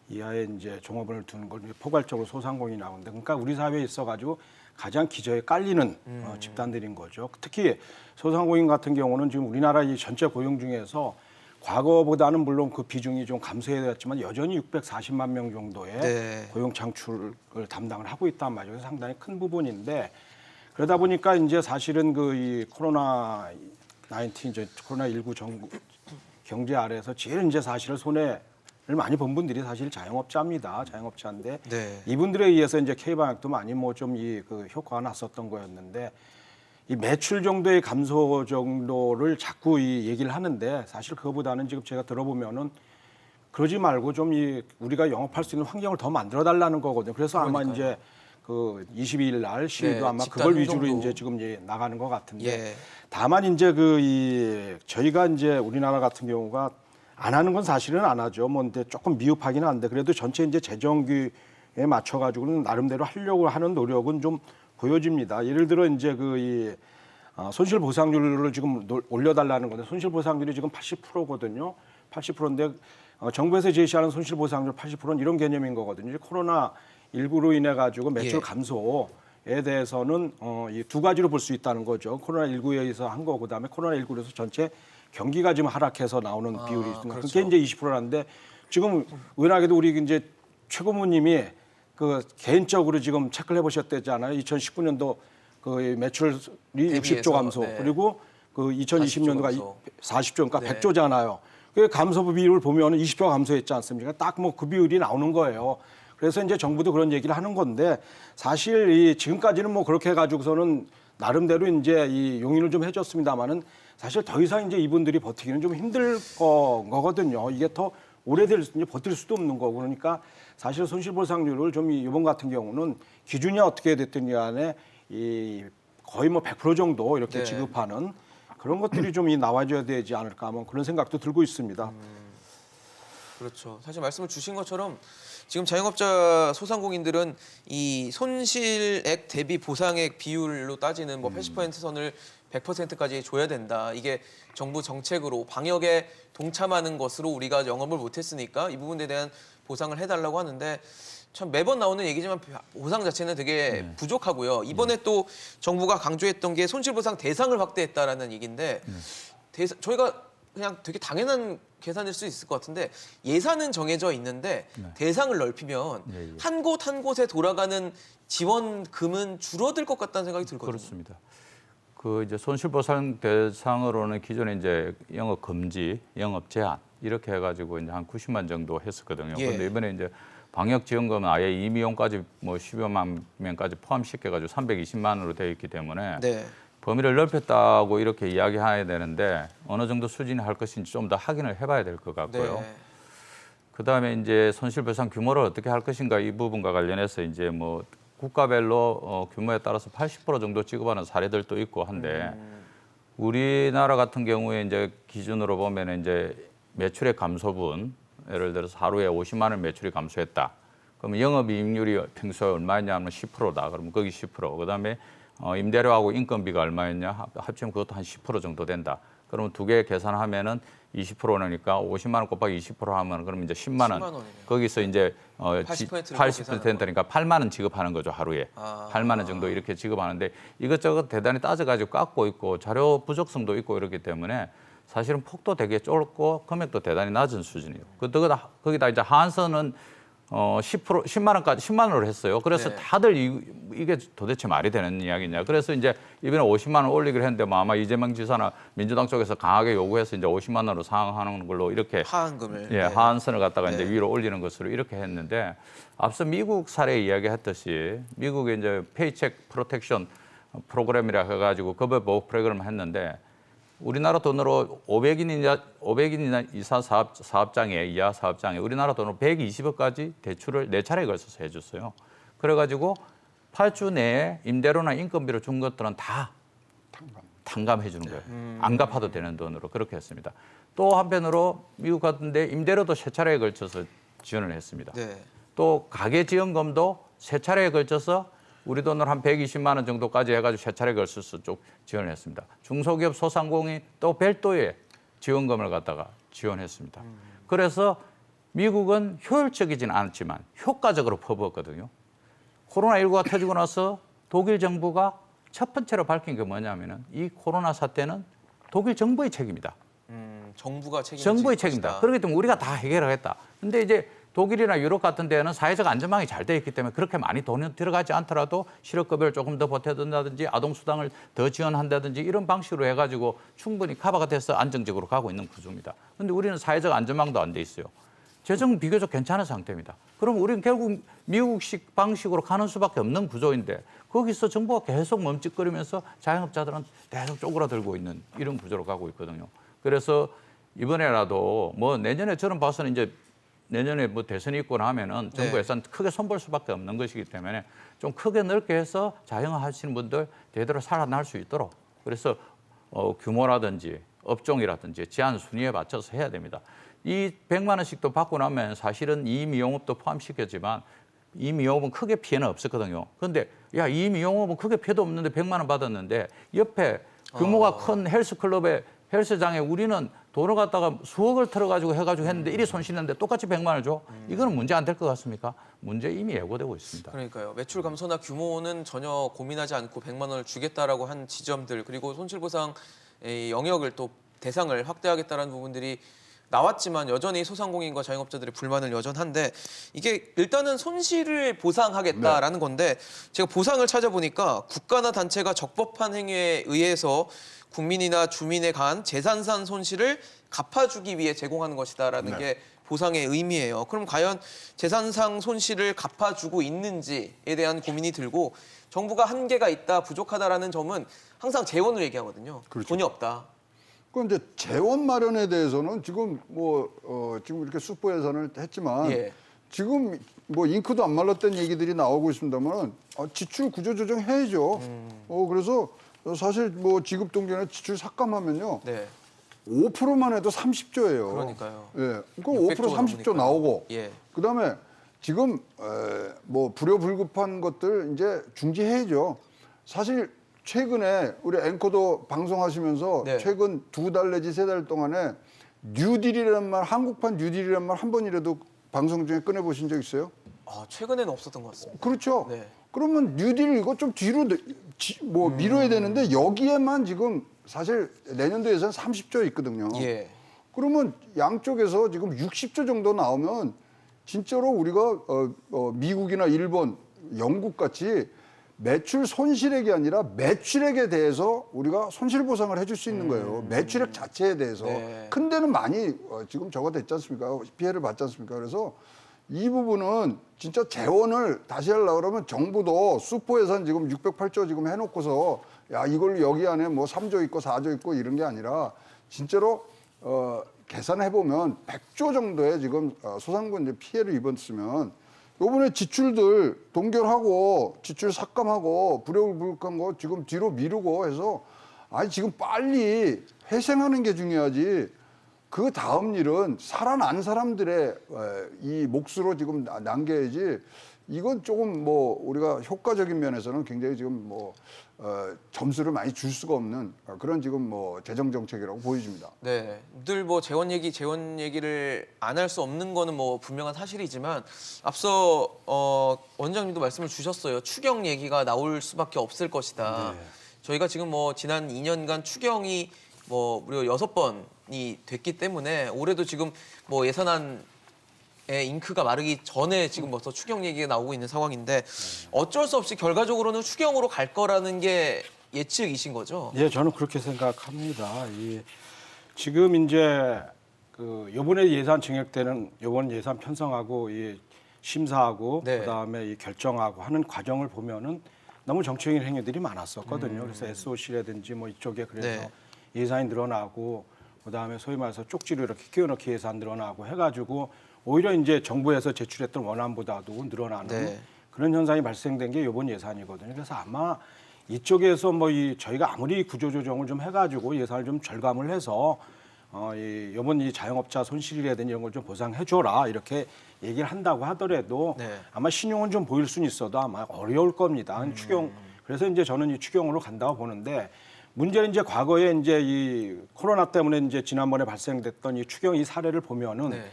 S3: 이하의 이제 종업원을 두는 걸 포괄적으로 소상공인이 나오는데 그러니까 우리 사회에 있어가지고 가장 기저에 깔리는 집단들인 거죠. 특히 소상공인 같은 경우는 지금 우리나라 이 전체 고용 중에서 과거보다는 물론 그 비중이 좀 감소해졌지만 여전히 640만 명 정도의 고용 창출을 담당을 하고 있단 말이죠. 상당히 큰 부분인데 그러다 보니까 이제 사실은 이 코로나19 경제 아래에서 제일 이제 사실은 손해를 많이 본 분들이 사실 자영업자인데 이분들에 의해서 이제 K방역도 많이 효과가 났었던 거였는데 이 매출 정도의 감소 정도를 자꾸 얘기를 하는데 사실 그거보다는 지금 제가 들어보면은 그러지 말고 좀 우리가 영업할 수 있는 환경을 더 만들어 달라는 거거든요. 그래서 아마 이제 22일 날 시위도 아마 그걸 위주로 이제 지금 나가는 것 같은데 다만 이제 저희가 이제 우리나라 같은 경우가 안 하는 건 사실은 안 하죠. 근데 조금 미흡하기는 한데 그래도 전체 이제 재정규에 맞춰 가지고는 나름대로 하려고 하는 노력은 좀 보여집니다. 예를 들어 이제 손실 보상률을 지금 올려달라는 건데 손실 보상률이 지금 80%거든요. 80%인데 정부에서 제시하는 손실 보상률 80%는 이런 개념인 거거든요. 코로나 19로 인해 가지고 매출 감소에 대해서는 이 두 가지로 볼 수 있다는 거죠. 코로나 19에 의해서 한 거 그다음에 코로나 19에서 전체 경기가 지금 하락해서 나오는 비율이 있습니다.
S1: 그렇죠.
S3: 그게 이제 20%라는데 지금 은하계도 우리 이제 최고모님이 개인적으로 지금 체크를 해보셨대잖아요. 2019년도 매출이 60조 감소 그리고 2020년도가 40조 그러니까 100조잖아요. 그 감소 비율을 보면 20조 감소했지 않습니까? 딱 그 비율이 나오는 거예요. 그래서 이제 정부도 그런 얘기를 하는 건데 사실 지금까지는 그렇게 해가지고서는 나름대로 이제 용인을 좀 해줬습니다만은 사실 더 이상 이제 이분들이 버티기는 좀 힘들 거거든요. 이게 더 이제 버틸 수도 없는 거고 그러니까 사실 손실보상률을 좀 이번 같은 경우는 기준이 어떻게 됐든 간에 거의 100% 정도 이렇게 지급하는 그런 것들이 좀 나와줘야 되지 않을까 그런 생각도 들고 있습니다.
S1: 그렇죠. 사실 말씀을 주신 것처럼 지금 자영업자 소상공인들은 이 손실액 대비 보상액 비율로 따지는 80% 선을 100%까지 줘야 된다. 이게 정부 정책으로 방역에 동참하는 것으로 우리가 영업을 못했으니까 이 부분에 대한 보상을 해달라고 하는데 참 매번 나오는 얘기지만 보상 자체는 되게 부족하고요. 이번에 또 정부가 강조했던 게 손실보상 대상을 확대했다라는 얘기인데 저희가 그냥 되게 당연한 계산일 수 있을 것 같은데 예산은 정해져 있는데 대상을 넓히면 한 곳 한 곳에 돌아가는 지원금은 줄어들 것 같다는 생각이 들거든요.
S4: 그렇습니다. 이제 손실보상 대상으로는 기존에 이제 영업 금지, 영업 제한 이렇게 해가지고 이제 한 90만 정도 했었거든요. 그런데 이번에 이제 방역 지원금은 아예 임의용까지 10여만 명까지 포함시켜가지고 320만으로 되어 있기 때문에 범위를 넓혔다고 이렇게 이야기해야 되는데 어느 정도 수준이 할 것인지 좀 더 확인을 해봐야 될 것 같고요. 그다음에 이제 손실배상 규모를 어떻게 할 것인가 이 부분과 관련해서 이제 뭐 국가별로 규모에 따라서 80% 정도 지급하는 사례들도 있고 한데 우리나라 같은 경우에 이제 기준으로 보면 이제 매출의 감소분 예를 들어서 하루에 50만 원 매출이 감소했다. 그러면 영업이익률이 평소에 얼마였냐면 10%다. 그러면 거기 10%. 그다음에 임대료하고 인건비가 얼마였냐? 합치면 그것도 한 10% 정도 된다. 그러면 두 개 계산하면은 20%니까 50만 원 곱하기 20% 하면 그러면 이제 10만 원.
S1: 10만 원이네요.
S4: 거기서 이제
S1: 80%니까
S4: 8%니까 8만 원 지급하는 거죠, 하루에. 8만 원 정도 이렇게 지급하는데 이것저것 대단히 따져가지고 깎고 있고 자료 부족성도 있고 이렇기 때문에 사실은 폭도 되게 좁고 금액도 대단히 낮은 수준이에요. 거기다 이제 하한선은 10만 원까지 10만 원으로 했어요. 그래서
S1: 네.
S4: 다들 이게 도대체 말이 되는 이야기냐. 그래서 이제 이번에 50만 원 올리기로 했는데 뭐 아마 이재명 지사나 민주당 쪽에서 강하게 요구해서 이제 50만 원으로 상향하는 걸로 이렇게
S1: 하한금을
S4: 예, 하한선을 갖다가 이제
S1: 네.
S4: 위로 올리는 것으로 이렇게 했는데 앞서 미국 사례 이야기했듯이 미국의 이제 페이책 프로텍션 프로그램이라 해가지고 급여 보호 프로그램을 했는데 우리나라 돈으로 500인 이하 사업장에 우리나라 돈으로 120억까지 대출을 4차례에 걸쳐서 해줬어요. 그래가지고 8주 내에 임대료나 인건비로 준 것들은 다 탕감해 주는 거예요. 안 갚아도 되는 돈으로 그렇게 했습니다. 또 한편으로 미국 같은데 임대료도 3차례에 걸쳐서 지원을 했습니다.
S1: 네.
S4: 또 가계지원금도 3차례에 걸쳐서 우리 돈으로 한 120만 원 정도까지 해가지고 3차례에 걸쳐서 쭉 지원을 했습니다. 중소기업 소상공인 또 별도의 지원금을 갖다가 지원했습니다. 그래서 미국은 효율적이진 않았지만 효과적으로 퍼부었거든요. 코로나19가 터지고 나서 독일 정부가 첫 번째로 밝힌 게 뭐냐면은 이 코로나 사태는 독일 정부의 책임이다.
S1: 정부가 책임질
S4: 정부의
S1: 것이다.
S4: 책임이다. 그렇기 때문에 우리가 다 해결하겠다. 근데 이제 독일이나 유럽 같은 데는 사회적 안전망이 잘 돼 있기 때문에 그렇게 많이 돈이 들어가지 않더라도 실업급여를 조금 더 보태준다든지 아동수당을 더 지원한다든지 이런 방식으로 해가지고 충분히 커버가 돼서 안정적으로 가고 있는 구조입니다. 그런데 우리는 사회적 안전망도 안 돼 있어요. 재정 비교적 괜찮은 상태입니다. 그럼 우리는 결국 미국식 방식으로 가는 수밖에 없는 구조인데 거기서 정부가 계속 멈칫거리면서 자영업자들은 계속 쪼그라들고 있는 이런 구조로 가고 있거든요. 그래서 이번에라도 뭐 내년에 저는 봐서는 이제 내년에 뭐 대선이 있고 나면은 정부
S1: 네.
S4: 예산 크게 손볼 수밖에 없는 것이기 때문에 좀 크게 넓게 해서 자영업 하시는 분들 제대로 살아날 수 있도록 그래서 규모라든지 업종이라든지 제한 순위에 맞춰서 해야 됩니다. 이 100만 원씩도 받고 나면 사실은 이미용업도 포함시켰지만 이미용업은 크게 피해는 없었거든요. 그런데 야 이미용업은 크게 피해도 없는데 100만 원 받았는데 옆에 규모가 큰 헬스클럽에 헬스장에 우리는 돈을 갖다가 수억을 틀어가지고 해가지고 했는데 이리 손실했는데 똑같이 100만 원을 줘? 이거는 문제 안 될 것 같습니까? 문제 이미 예고되고 있습니다.
S1: 그러니까요. 매출 감소나 규모는 전혀 고민하지 않고 100만 원을 주겠다라고 한 지점들 그리고 손실보상의 영역을 또 대상을 확대하겠다라는 부분들이 나왔지만 여전히 소상공인과 자영업자들의 불만은 여전한데 이게 일단은 손실을 보상하겠다라는 건데 제가 보상을 찾아보니까 국가나 단체가 적법한 행위에 의해서 국민이나 주민에 가한 재산상 손실을 갚아주기 위해 제공하는 것이다라는 게 보상의 의미예요. 그럼 과연 재산상 손실을 갚아주고 있는지에 대한 고민이 들고 정부가 한계가 있다, 부족하다라는 점은 항상 재원을 얘기하거든요.
S2: 그렇죠.
S1: 돈이 없다.
S2: 그럼 이제 재원 마련에 대해서는 지금 지금 이렇게 숙보 예산을 했지만
S1: 예.
S2: 지금 뭐 잉크도 안 말랐다는 얘기들이 나오고 있습니다만 지출 구조 조정 해야죠. 그래서 사실 뭐 지급 동기나 지출 삭감하면요.
S1: 네.
S2: 5%만 해도 30조예요.
S1: 그러니까요.
S2: 예. 그럼 5% 30조
S1: 넘으니까요.
S2: 나오고.
S1: 예.
S2: 그다음에 지금 뭐 불효불급한 것들 이제 중지해야죠. 사실 최근에 우리 앵커도 방송하시면서
S1: 네.
S2: 최근 2달 내지 3달 동안에 뉴딜이라는 말, 한국판 뉴딜이라는 말 한 번이라도 방송 중에 꺼내 보신 적 있어요?
S1: 최근에는 없었던 것 같습니다.
S2: 그렇죠.
S1: 네.
S2: 그러면 뉴딜 이거 좀 뒤로 미뤄야 되는데 여기에만 지금 사실 내년도 예산 30조 있거든요.
S1: 예.
S2: 그러면 양쪽에서 지금 60조 정도 나오면 진짜로 우리가 미국이나 일본, 영국 같이 매출 손실액이 아니라 매출액에 대해서 우리가 손실 보상을 해줄 수 있는 거예요. 매출액 자체에 대해서.
S1: 네.
S2: 큰 데는 많이 지금 저거 됐지 않습니까? 피해를 받지 않습니까? 그래서 이 부분은 진짜 재원을 다시 하려고 그러면 정부도 수포 예산 지금 608조 지금 해놓고서 야 이걸 여기 안에 뭐 3조 있고 4조 있고 이런 게 아니라 진짜로 계산해 보면 100조 정도의 지금 소상공인 이제 피해를 입었으면 요번에 지출들 동결하고 지출 삭감하고 불효불급한 거 지금 뒤로 미루고 해서 아니 지금 빨리 회생하는 게 중요하지. 그 다음 일은 살아난 사람들의 이 몫으로 지금 남겨야지. 이건 조금 뭐 우리가 효과적인 면에서는 굉장히 지금 뭐 점수를 많이 줄 수가 없는 그런 지금 뭐 재정 정책이라고 보여집니다.
S1: 네, 늘 뭐 재원 얘기를 안 할 수 없는 거는 뭐 분명한 사실이지만 앞서 원장님도 말씀을 주셨어요. 추경 얘기가 나올 수밖에 없을 것이다.
S3: 네.
S1: 저희가 지금 뭐 지난 2년간 추경이 뭐 무려 6번이 됐기 때문에 올해도 지금 뭐 예산안의 잉크가 마르기 전에 지금 벌써 추경 얘기가 나오고 있는 상황인데 어쩔 수 없이 결과적으로는 추경으로 갈 거라는 게 예측이신 거죠?
S3: 예, 저는 그렇게 생각합니다. 지금 이제 그 이번에 예산 증액 때는 이번 예산 편성하고 이 심사하고
S1: 네.
S3: 그다음에 이 결정하고 하는 과정을 보면은 너무 정치적인 행위들이 많았었거든요. 그래서 SOC라든지 뭐 이쪽에 그래서
S1: 네.
S3: 예산이 늘어나고 그다음에 소위 말해서 쪽지로 이렇게 끼워넣기 예산 늘어나고 해가지고 오히려 이제 정부에서 제출했던 원안보다도 늘어나는
S1: 네.
S3: 그런 현상이 발생된 게 이번 예산이거든요. 그래서 아마 이쪽에서 뭐 저희가 아무리 구조조정을 좀 해가지고 예산을 좀 절감을 해서 이번 이 자영업자 손실이라든지 이런 걸 좀 보상해줘라 이렇게 얘기를 한다고 하더라도
S1: 네.
S3: 아마 신용은 좀 보일 수는 있어도 아마 어려울 겁니다. 추경 그래서 이제 저는 이 추경으로 간다고 보는데 문제는 이제 과거에 이제 이 코로나 때문에 이제 지난번에 발생됐던 이 추경 이 사례를 보면은
S1: 네.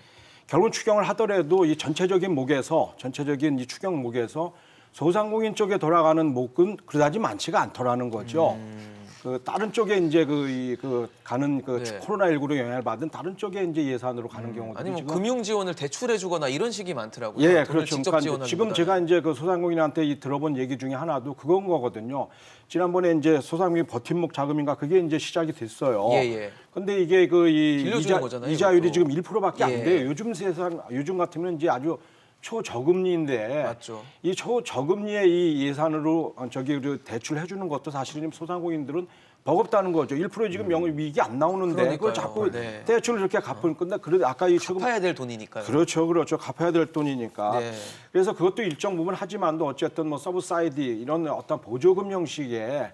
S3: 결국 추경을 하더라도 이 전체적인 이 추경 목에서 소상공인 쪽에 돌아가는 목은 그다지 많지가 않더라는 거죠. 그 다른 쪽에 이제 가는
S1: 네.
S3: 코로나19로 영향을 받은 다른 쪽에 이제 예산으로 가는 경우들이
S1: 아니면
S3: 지금
S1: 금융 지원을 대출해주거나 이런 식이 많더라고요.
S3: 예,
S1: 돈을
S3: 그렇죠.
S1: 직접
S3: 그러니까
S1: 지원하는
S3: 지금 제가 이제 그 소상공인한테 들어본 얘기 중에 하나도 그건 거거든요. 지난번에 이제 소상공인 버팀목 자금인가 그게 이제 시작이 됐어요.
S1: 예.
S3: 근데 이게
S1: 빌려주는 거잖아요,
S3: 이자율이
S1: 이것도.
S3: 지금 1%밖에 안
S1: 예.
S3: 돼요. 요즘 같으면 이제 아주 초저금리인데
S1: 맞죠.
S3: 이 초저금리의 이 예산으로 대출해 주는 것도 사실은 소상공인들은 버겁다는 거죠. 1% 지금 영업이익이 안 나오는데
S1: 그러니까요.
S3: 그걸 자꾸
S1: 네.
S3: 대출을 이렇게 갚을 건데 그래도 아까 이 최근
S1: 갚아야 될 돈이니까요.
S3: 그렇죠. 갚아야 될 돈이니까.
S1: 네.
S3: 그래서 그것도 일정 부분 하지만도 어쨌든 뭐 서브사이드 이런 어떤 보조금 형식의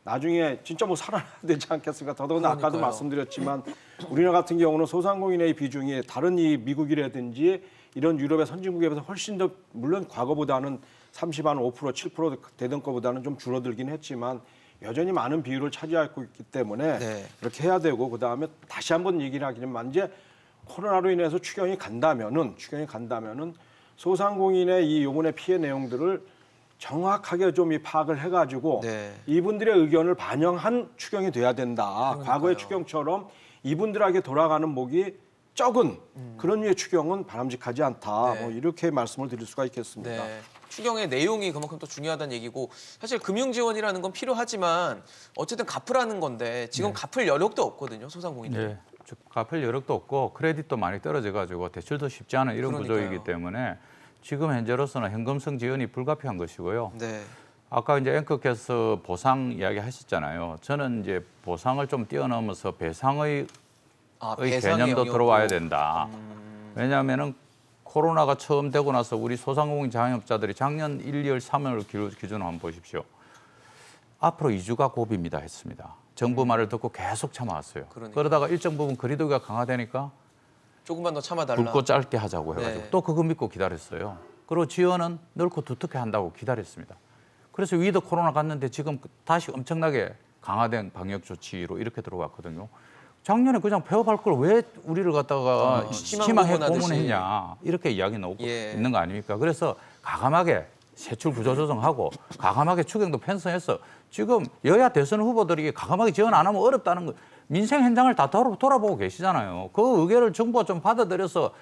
S3: 나중에 진짜 뭐 살아나야 되지 않겠습니까? 더더군다나 아까도
S1: 그러니까요.
S3: 말씀드렸지만 우리나라 같은 경우는 소상공인의 비중이 다른 이 미국이라든지 이런 유럽의 선진국에 비해서 훨씬 더 물론 과거보다는 30한 5% 7% 되던 것보다는 좀 줄어들긴 했지만 여전히 많은 비율을 차지하고 있기 때문에
S1: 네.
S3: 그렇게 해야 되고 그다음에 다시 한번 얘기를 하기는 이제 코로나로 인해서 추경이 간다면은 소상공인의 이 요번에 피해 내용들을 정확하게 좀 파악을 해가지고
S1: 네.
S3: 이분들의 의견을 반영한 추경이 돼야 된다.
S1: 그러니까요.
S3: 과거의 추경처럼 이분들에게 돌아가는 목이 적은 그런 류의 추경은 바람직하지 않다.
S1: 네.
S3: 뭐 이렇게 말씀을 드릴 수가 있겠습니다.
S1: 네. 추경의 내용이 그만큼 또 중요하다는 얘기고 사실 금융 지원이라는 건 필요하지만 어쨌든 갚으라는 건데 지금 갚을 여력도 없거든요 소상공인들.
S4: 네. 즉 갚을 여력도 없고 크레딧도 많이 떨어져가지고 대출도 쉽지 않은 이런
S1: 그러니까요.
S4: 구조이기 때문에 지금 현재로서는 현금성 지원이 불가피한 것이고요.
S1: 네.
S4: 아까 이제 앵커께서 보상 이야기 하셨잖아요. 저는 이제 보상을 좀 뛰어넘어서 배상의
S1: 배상의
S4: 개념도
S1: 영역으로.
S4: 들어와야 된다. 왜냐하면은 코로나가 처음 되고 나서 우리 소상공인 자영업자들이 작년 1, 2월, 3월 기준으로 한번 보십시오. 앞으로 2주가 고비입니다 했습니다. 정부 말을 듣고 계속 참아왔어요.
S1: 그러니까요.
S4: 그러다가 일정 부분 거리두기가 강화되니까
S1: 조금만 더 참아달라.
S4: 굵고 짧게 하자고 해가지고
S1: 네.
S4: 또 그거 믿고 기다렸어요. 그리고 지원은 넓고 두텁게 한다고 기다렸습니다. 그래서 위드 코로나 갔는데 지금 다시 엄청나게 강화된 방역 조치로 이렇게 들어갔거든요. 작년에 그냥 폐업할 걸 왜 우리를 갖다가 희망해 고문했냐 이렇게 이야기 나오고
S1: 예.
S4: 있는 거 아닙니까? 그래서 과감하게 세출 구조 조정하고 과감하게 추경도 편성해서 지금 여야 대선 후보들이 과감하게 지원 안 하면 어렵다는 거 민생 현장을 다 돌아보고 계시잖아요. 그 의견을 정부가 좀 받아들여서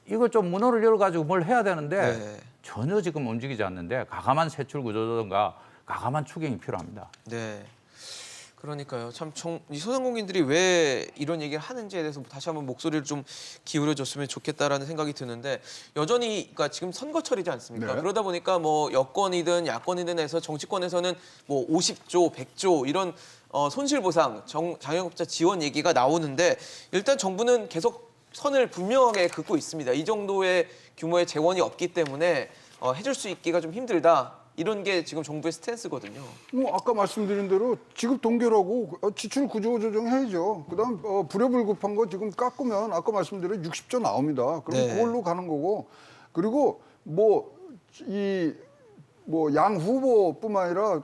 S4: 이걸 좀 문호를 열어가지고 뭘 해야 되는데
S1: 네.
S4: 전혀 지금 움직이지 않는데 과감한 세출 구조 조정과 과감한 추경이 필요합니다.
S1: 네. 그러니까요. 참 이 소상공인들이 왜 이런 얘기를 하는지에 대해서 다시 한번 목소리를 좀 기울여줬으면 좋겠다라는 생각이 드는데 여전히 그러니까 지금 선거철이지 않습니까?
S2: 네.
S1: 그러다 보니까 뭐 여권이든 야권이든 해서 정치권에서는 뭐 50조, 100조 이런 손실보상, 자영업자 지원 얘기가 나오는데 일단 정부는 계속 선을 분명하게 긋고 있습니다. 이 정도의 규모의 재원이 없기 때문에 해줄 수 있기가 좀 힘들다. 이런 게 지금 정부의 스탠스거든요.
S2: 아까 말씀드린 대로 지급 동결하고 지출 구조 조정해야죠. 그다음 불효불급한 거 지금 깎으면 아까 말씀드린 60조 나옵니다. 그럼
S1: 네.
S2: 그걸로 가는 거고 그리고 양 후보뿐만 아니라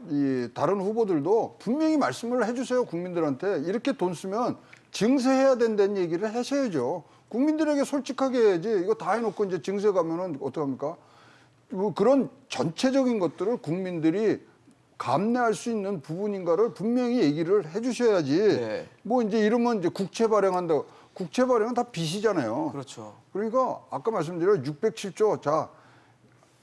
S2: 이 다른 후보들도 분명히 말씀을 해주세요. 국민들한테 이렇게 돈 쓰면 증세해야 된다는 얘기를 하셔야죠. 국민들에게 솔직하게 해야지. 이거 다 해놓고 이제 증세 가면은 어떡합니까? 그런 전체적인 것들을 국민들이 감내할 수 있는 부분인가를 분명히 얘기를 해주셔야지.
S1: 네.
S2: 뭐 이제 이러면 이제 국채 발행한다. 국채 발행은 다 빚이잖아요.
S1: 그렇죠.
S2: 그러니까 아까 말씀드린 607조. 자,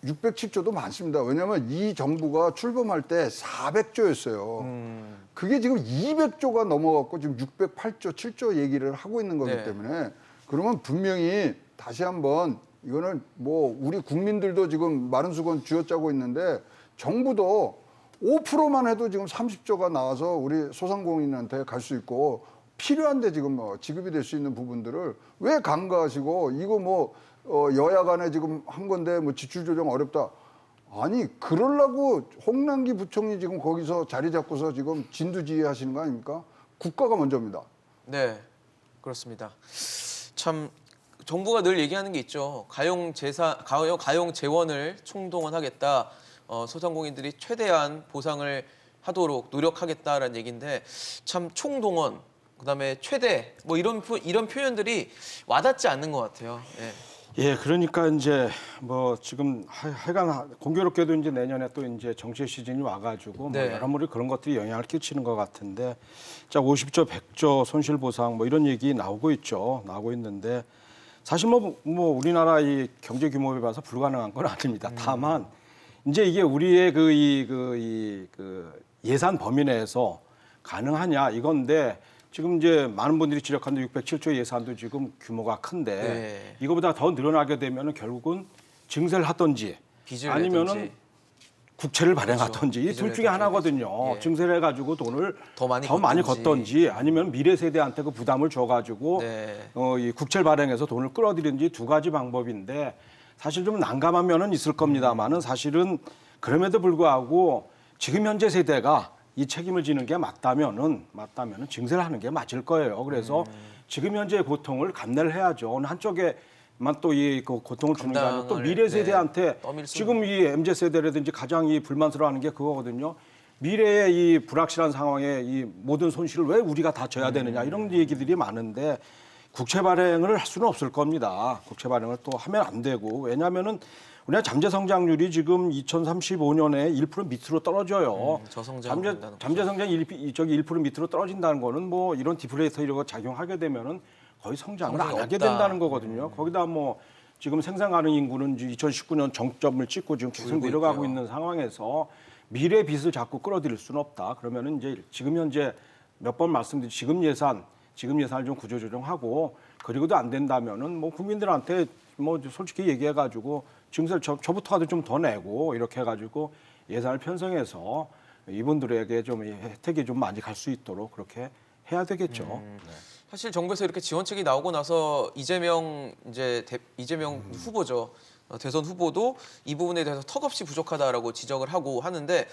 S2: 607조도 많습니다. 왜냐하면 이 정부가 출범할 때 400조였어요. 그게 지금 200조가 넘어갔고 지금 608조, 7조 얘기를 하고 있는 거기
S1: 네.
S2: 때문에 그러면 분명히 다시 한번 이거는 뭐 우리 국민들도 지금 마른 수건 쥐어짜고 있는데 정부도 5%만 해도 지금 30조가 나와서 우리 소상공인한테 갈 수 있고 필요한데 지금 지급이 될 수 있는 부분들을 왜 간과하시고 이거 여야 간에 지금 한 건데 지출 조정 어렵다. 아니 그러려고 홍남기 부총리 지금 거기서 자리 잡고서 지금 진두지휘하시는 거 아닙니까? 국가가 먼저입니다.
S1: 네, 그렇습니다. 참 정부가 늘 얘기하는 게 있죠. 가용 재원을 총동원하겠다. 소상공인들이 최대한 보상을 하도록 노력하겠다라는 얘기인데 참 총동원, 그다음에 최대 이런 표현들이 와닿지 않는 것 같아요. 예.
S3: 예, 그러니까 이제 지금 하여간 공교롭게도 이제 내년에 또 이제 정치 시즌이 와가지고
S1: 네.
S3: 여러모로 그런 것들이 영향을 끼치는 것 같은데, 자 50조, 100조 손실보상 이런 얘기 나오고 있죠. 나오고 있는데 사실 우리나라 이 경제 규모에 봐서 불가능한 건 아닙니다. 다만 이제 이게 우리의 그 예산 범위 내에서 가능하냐 이건데. 지금 이제 많은 분들이 지적하는 607조 예산도 지금 규모가 큰데
S1: 네.
S3: 이거보다 더 늘어나게 되면 결국은 증세를 하든지
S1: 빚을
S3: 아니면은
S1: 내든지.
S3: 국채를 발행하든지 이
S1: 빚을
S3: 둘 중에
S1: 내든지.
S3: 하나거든요.
S1: 예.
S3: 증세를 해가지고 돈을
S1: 더 많이
S3: 걷든지 아니면 미래 세대한테 그 부담을 줘가지고
S1: 네.
S3: 이 국채를 발행해서 돈을 끌어들이는지 두 가지 방법인데 사실 좀 난감한 면은 있을 겁니다만은 사실은 그럼에도 불구하고 지금 현재 세대가 이 책임을 지는 게 맞다면은 증세를 하는 게 맞을 거예요. 그래서 지금 현재의 고통을 감내를 해야죠. 어느 한쪽에만 또 이 고통을 주는 게 아니라 또 미래 세대한테
S1: 떠밀 수
S3: 지금 이 MZ 세대라든지 가장 이 불만스러워하는 게 그거거든요. 미래의 이 불확실한 상황에 이 모든 손실을 왜 우리가 다 져야 되느냐 이런 얘기들이 많은데 국채 발행을 할 수는 없을 겁니다. 국채 발행을 또 하면 안 되고 왜냐하면은 우리가 잠재 성장률이 지금 2035년에 1% 밑으로 떨어져요.
S1: 저성장
S3: 잠재 성장이 1% 밑으로 떨어진다는 거는 이런 디플레이터 이런 거 작용하게 되면은 거의 성장을 안 하게
S1: 없다.
S3: 된다는 거거든요. 거기다 지금 생산 가능 인구는 2019년 정점을 찍고 지금 계속
S1: 줄고
S3: 내려가고
S1: 있고요.
S3: 있는 상황에서 미래 빚을 자꾸 끌어들일 수는 없다. 그러면은 이제 지금 현재 몇 번 말씀드린 지금 예산을 좀 구조 조정하고 그리고도 안 된다면은 국민들한테 솔직히 얘기해가지고 증세를 저부터라도 좀 더 내고 이렇게 해가지고 예산을 편성해서 이분들에게 좀 혜택이 좀 많이 갈 수 있도록 그렇게 해야 되겠죠.
S1: 사실 정부에서 이렇게 지원책이 나오고 나서 이재명 후보죠. 대선 후보도 이 부분에 대해서 턱없이 부족하다라고 지적을 하고 하는데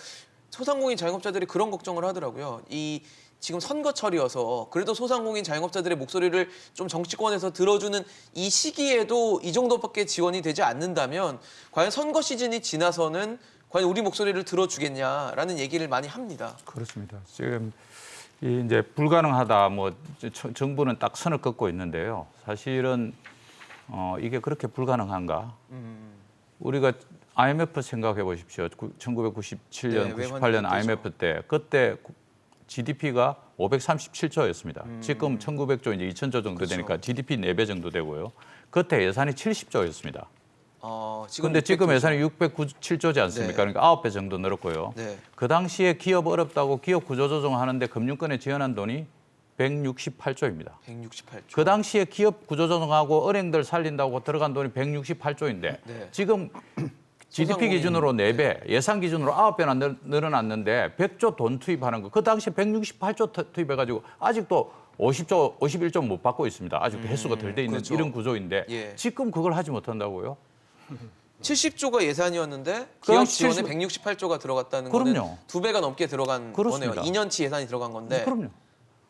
S1: 소상공인 자영업자들이 그런 걱정을 하더라고요. 지금 선거철이어서 그래도 소상공인 자영업자들의 목소리를 좀 정치권에서 들어주는 이 시기에도 이 정도밖에 지원이 되지 않는다면 과연 선거 시즌이 지나서는 과연 우리 목소리를 들어주겠냐라는 얘기를 많이 합니다.
S4: 그렇습니다. 지금 이제 불가능하다 정부는 딱 선을 긋고 있는데요. 사실은 이게 그렇게 불가능한가? 우리가 IMF 생각해 보십시오. 1997년,
S1: 네,
S4: 98년 IMF 때 그때 GDP가 537조였습니다. 지금 1900조 이제 2000조 정도 되니까 GDP 4배 정도 되고요. 그때 예산이 70조였습니다. 그런데 지금 예산이 697조지 않습니까?
S1: 네.
S4: 그러니까 9배 정도 늘었고요.
S1: 네.
S4: 그 당시에 기업 어렵다고 기업 구조조정하는데 금융권에 지원한 돈이 168조입니다.
S1: 168조.
S4: 그 당시에 기업 구조조정하고 은행들 살린다고 들어간 돈이 168조인데
S1: 네.
S4: 지금 GDP
S1: 소상공인.
S4: 기준으로 4배, 예산 기준으로 9배나 늘어났는데 100조 돈 투입하는 거. 그 당시에 168조 투입해가지고 아직도 50조, 51조 못 받고 있습니다. 아직도 횟수가 덜 돼 있는
S1: 그렇죠.
S4: 이런 구조인데
S1: 예.
S4: 지금 그걸 하지 못한다고요?
S1: 70조가 예산이었는데
S4: 그
S1: 기업
S4: 당시
S1: 지원에
S4: 70
S1: 168조가 들어갔다는
S4: 그럼요.
S1: 거는 2배가 넘게 들어간
S4: 그렇습니다.
S1: 거네요. 2년치 예산이 들어간 건데.
S4: 그럼요.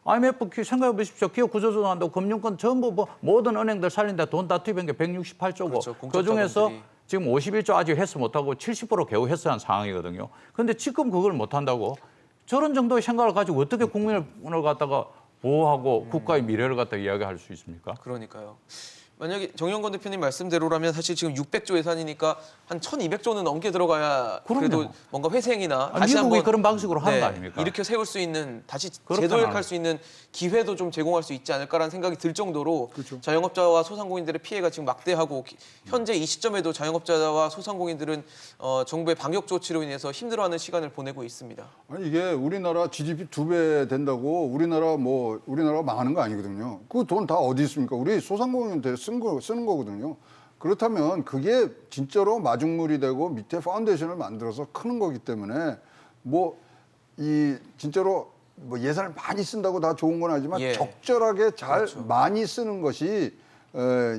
S4: IMF 생각해 보십시오. 기업 구조조정한다고 금융권 전부 뭐 모든 은행들 살린다 돈 다 투입한 게 168조고
S1: 그렇죠. 공적
S4: 그 중에서
S1: 자금들이.
S4: 지금 51조 아직 횟수 못하고 70% 겨우 횟수한 상황이거든요. 그런데 지금 그걸 못한다고 저런 정도의 생각을 가지고 어떻게 국민을 갖다가 보호하고 국가의 미래를 갖다 이야기할 수 있습니까?
S1: 그러니까요. 만약에 정영건 대표님 말씀대로라면 사실 지금 600조 예산이니까 한 1,200조는 넘게 들어가야 그래도
S4: 그럼요.
S1: 뭔가 회생이나
S4: 아니,
S1: 다시
S4: 미국이
S1: 한번
S4: 그런 방식으로 하는 거 아닙니까?
S1: 일으켜 세울 수 있는 다시
S4: 그렇잖아요.
S1: 재도약할 수 있는 기회도 좀 제공할 수 있지 않을까라는 생각이 들 정도로
S2: 그렇죠.
S1: 자영업자와 소상공인들의 피해가 지금 막대하고 현재 이 시점에도 자영업자와 소상공인들은 정부의 방역 조치로 인해서 힘들어하는 시간을 보내고 있습니다.
S2: 아니 이게 우리나라 GDP 2배 된다고 우리나라가 망하는 거 아니거든요. 그 돈 다 어디 있습니까? 우리 소상공인한테 쓰는 거거든요. 그렇다면 그게 진짜로 마중물이 되고 밑에 파운데이션을 만들어서 크는 거기 때문에 진짜로 예산을 많이 쓴다고 다 좋은 건 아니지만
S1: 예.
S2: 적절하게 잘
S1: 그렇죠.
S2: 많이 쓰는 것이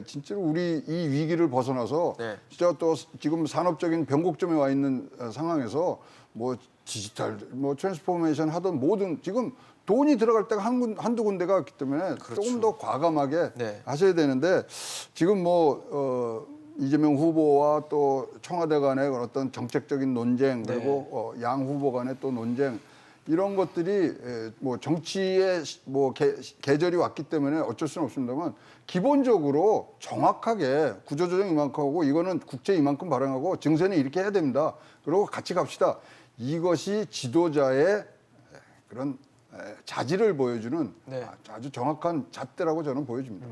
S2: 진짜로 우리 이 위기를 벗어나서
S1: 네.
S2: 진짜 또 지금 산업적인 변곡점에 와 있는 상황에서 디지털 트랜스포메이션 하던 모든 지금 돈이 들어갈 때가 한두 군데가 있기 때문에 조금 더 과감하게
S1: 네.
S2: 하셔야 되는데 지금 이재명 후보와 또 청와대 간의 어떤 정책적인 논쟁 그리고 양 후보 간의 또 논쟁 이런 것들이 정치의 계절이 왔기 때문에 어쩔 수는 없습니다만 기본적으로 정확하게 구조조정 이만큼 하고 이거는 국채 이만큼 발행하고 증세는 이렇게 해야 됩니다. 그리고 같이 갑시다. 이것이 지도자의 그런 자질을 보여주는
S1: 네.
S2: 아주 정확한 잣대라고 저는 보여집니다.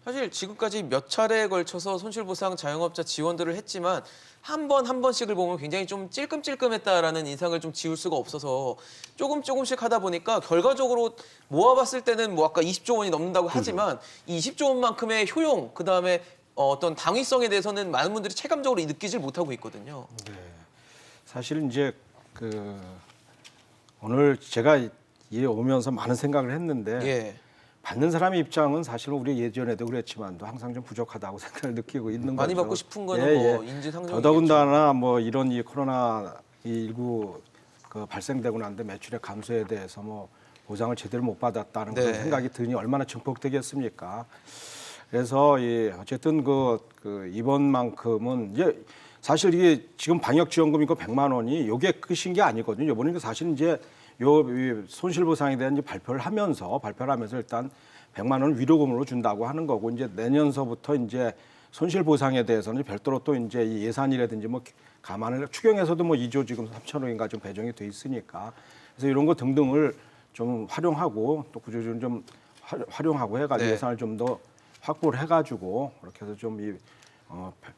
S1: 사실 지금까지 몇 차례에 걸쳐서 손실보상 자영업자 지원들을 했지만 한 번씩을 보면 굉장히 좀 찔끔찔끔했다라는 인상을 좀 지울 수가 없어서 조금씩 하다 보니까 결과적으로 모아봤을 때는 아까 20조 원이 넘는다고 하지만 이 20조 원만큼의 효용 그다음에 어떤 당위성에 대해서는 많은 분들이 체감적으로 느끼질 못하고 있거든요.
S3: 사실 이제 오늘 제가 이에 오면서 많은 생각을 했는데
S1: 예.
S3: 받는 사람의 입장은 사실 우리 예전에도 그랬지만도 항상 좀 부족하다고 생각을 느끼고 있는
S1: 많이
S3: 거죠.
S1: 받고 싶은 거는 인지상정이겠죠.
S3: 더더군다나 이런 이 코로나19 발생되고 난데 매출의 감소에 대해서 보상을 제대로 못 받았다는
S1: 네.
S3: 그런 생각이 드니 얼마나 증폭되겠습니까? 그래서 어쨌든 이번만큼은 이제 사실 이게 지금 방역 지원금이고 100만 원이 이게 끝인 게 아니거든요. 이번에 사실 이제 손실보상에 대한 발표를 하면서 일단 100만 원 위로금으로 준다고 하는 거고 이제 내년서부터 이제 손실보상에 대해서는 별도로 또 이제 이 예산이라든지 감안을 추경에서도 2조 지금 3천억인가 좀 배정이 돼 있으니까 그래서 이런 거 등등을 좀 활용하고 또 구조조정 좀 활용하고 해가지고
S1: 네.
S3: 예산을 좀 더 확보를 해가지고 그렇게 해서 좀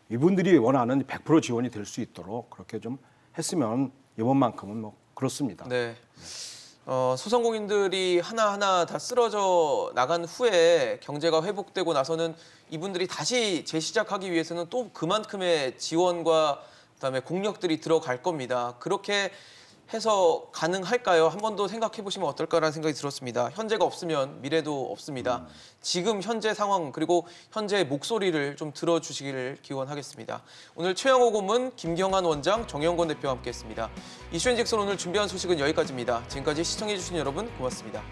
S3: 이분들이 원하는 100% 지원이 될 수 있도록 그렇게 좀 했으면 이번만큼은 그렇습니다.
S1: 네. 소상공인들이 하나하나 다 쓰러져 나간 후에 경제가 회복되고 나서는 이분들이 다시 재시작하기 위해서는 또 그만큼의 지원과 그다음에 공력들이 들어갈 겁니다. 그렇게 해서 가능할까요? 한 번 더 생각해 보시면 어떨까라는 생각이 들었습니다. 현재가 없으면 미래도 없습니다. 지금 현재 상황 그리고 현재의 목소리를 좀 들어주시기를 기원하겠습니다. 오늘 최영호 고문, 김경한 원장, 정영건 대표와 함께했습니다. 이슈앤직선 오늘 준비한 소식은 여기까지입니다. 지금까지 시청해 주신 여러분 고맙습니다.